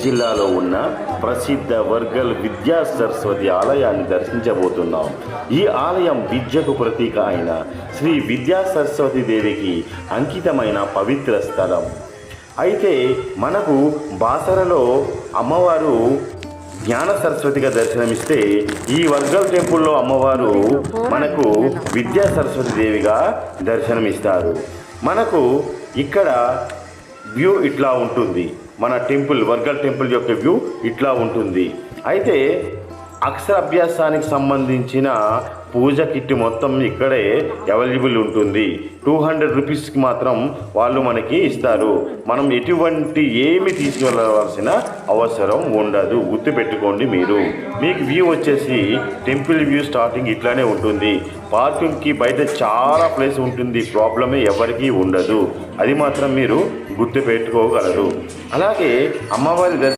జిల్లాలో ఉన్న ప్రసిద్ధ వర్గల్ విద్యా సరస్వతి ఆలయాన్ని దర్శించబోతున్నాం. ఈ ఆలయం విద్యకు ప్రతీక అయిన శ్రీ విద్యా సరస్వతి దేవికి అంకితమైన పవిత్ర స్థలం. అయితే మనకు బాసరలో అమ్మవారు జ్ఞాన సరస్వతిగా దర్శనమిస్తే, ఈ వర్గల్ టెంపుల్లో అమ్మవారు మనకు విద్యా సరస్వతి దేవిగా దర్శనమిస్తారు. మనకు ఇక్కడ వ్యూ ఇట్లా ఉంటుంది. మన టెంపుల్, వర్గల్ టెంపుల్ యొక్క వ్యూ ఇట్లా ఉంటుంది. అయితే అక్షరాభ్యాసానికి సంబంధించిన పూజ కిట్ మొత్తం ఇక్కడే అవైలబుల్ ఉంటుంది. 200 రూపీస్కి మాత్రం వాళ్ళు మనకి ఇస్తారు. మనం ఎటువంటి ఏమి తీసుకెళ్ళవలసిన అవసరం ఉండదు. గుర్తుపెట్టుకోండి. మీకు వ్యూ వచ్చేసి టెంపుల్ వ్యూ స్టార్టింగ్ ఇట్లానే ఉంటుంది. పార్కింగ్కి బయట చాలా ప్లేస్ ఉంటుంది. ప్రాబ్లమే ఎవరికీ ఉండదు. అది మాత్రం మీరు గుర్తుపెట్టుకోగలరు. అలాగే అమ్మవారి